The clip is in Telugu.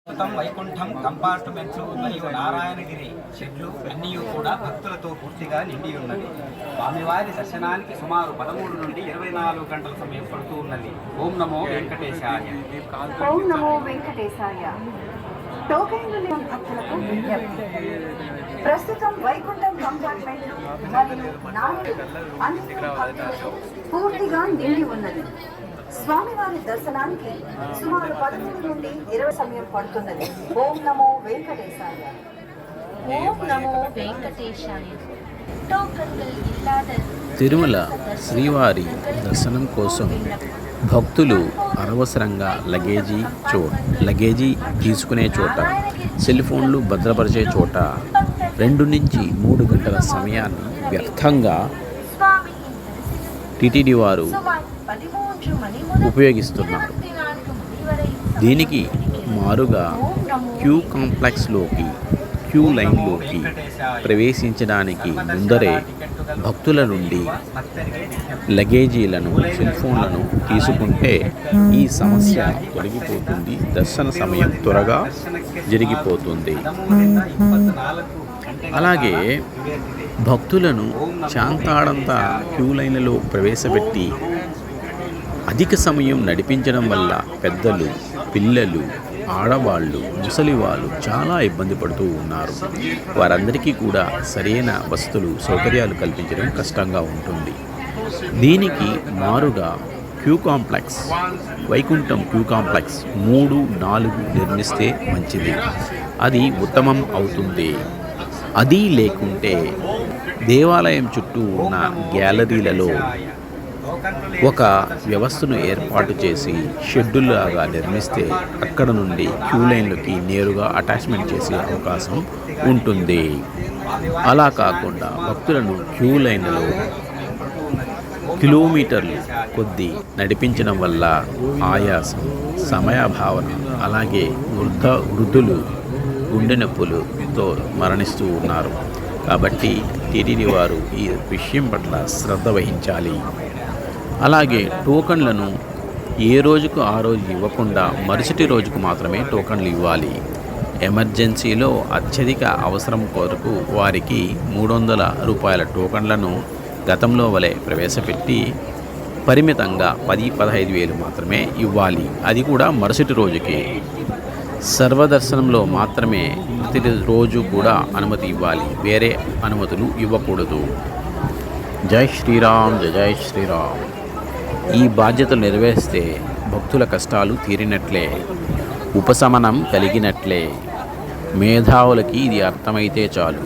వైకుంఠం కంపార్ట్మెంట్లు మరియు నారాయణగిరి షెడ్లు అన్నీ కూడా భక్తులతో పూర్తిగా నిండి ఉన్నది. స్వామివారి దర్శనానికి సుమారు 13 నుండి 24 గంటల సమయం పడుతూ ఉన్నది. ఓం నమో వెంకటేశాయ. ఓం నమో వెంకటేశాయ. టోకెన్లు లేని భక్తులకు విజ్ఞప్తి. ప్రస్తుతం వైకుంఠం కంపార్ట్మెంట్లు మరియు నారాయణగిరి అన్ని భక్తులతో పూర్తిగా నిండి ఉన్నది. స్వామివారి దర్శనానికి సుమారు 13 నుండి 20 సమయం పడుతున్నది. ఓం నమో వెంకటేశాయ. ఓం నమో వెంకటేశాయ. తిరుమల శ్రీవారి దర్శనం కోసం భక్తులు అనవసరంగా లగేజీ తీసుకునే చోట, సెల్ ఫోన్లు భద్రపరిచే చోట 2 నుంచి 3 గంటల సమయాన్ని వ్యర్థంగా టిటిడి వారు ఉపయోగిస్తున్నారు. దీనికి మారుగా క్యూ లైన్లోకి ప్రవేశించడానికి ముందరే భక్తుల నుండి లగేజీలను, సెల్ ఫోన్లను తీసుకుంటే ఈ సమస్య తొలగిపోతుంది. దర్శన సమయం త్వరగా జరిగిపోతుంది. అలాగే భక్తులను చాంతాడంతా క్యూ లైన్లలో ప్రవేశపెట్టి అధిక సమయం నడిపించడం వల్ల పెద్దలు, పిల్లలు, ఆడవాళ్ళు, ముసలివాళ్ళు చాలా ఇబ్బంది పడుతూ ఉన్నారు. వారందరికీ కూడా సరైన వసతులు, సౌకర్యాలు కల్పించడం కష్టంగా ఉంటుంది. దీనికి మారుగా వైకుంఠం క్యూ కాంప్లెక్స్ 3, 4 నిర్మిస్తే మంచిది. అది ఉత్తమం అవుతుంది. అది లేకుంటే దేవాలయం చుట్టూ ఉన్న గ్యాలరీలలో ఒక వ్యవస్థను ఏర్పాటు చేసి షెడ్యూల్లాగా నిర్మిస్తే అక్కడ నుండి క్యూ లైన్లకి నేరుగా అటాచ్మెంట్ చేసే అవకాశం ఉంటుంది. అలా కాకుండా భక్తులను క్యూ లైన్లలో కిలోమీటర్లు కొద్దీ నడిపించడం వల్ల ఆయాసం, సమయభావన, అలాగే వృద్ధులు గుండె నొప్పులతో మరణిస్తూ ఉన్నారు. కాబట్టి టీటీడీ వారు ఈ విషయం పట్ల శ్రద్ధ వహించాలి. అలాగే టోకన్లను ఏ రోజుకు ఆ రోజు ఇవ్వకుండా మరుసటి రోజుకు మాత్రమే టోకన్లు ఇవ్వాలి. ఎమర్జెన్సీలో అత్యధిక అవసరం కొరకు వారికి 300 రూపాయల టోకన్లను గతంలో వలె ప్రవేశపెట్టి పరిమితంగా 10-15 వేలు మాత్రమే ఇవ్వాలి. అది కూడా మరుసటి రోజుకి. సర్వదర్శనంలో మాత్రమే ప్రతి రోజు కూడా అనుమతి ఇవ్వాలి. వేరే అనుమతులు ఇవ్వకూడదు. జై శ్రీరామ్, జై శ్రీరామ్. ఈ బాధ్యతలు నెరవేరిస్తే భక్తుల కష్టాలు తీరినట్లే, ఉపశమనం కలిగినట్లే. మేధావులకి ఇది అర్థమైతే చాలు.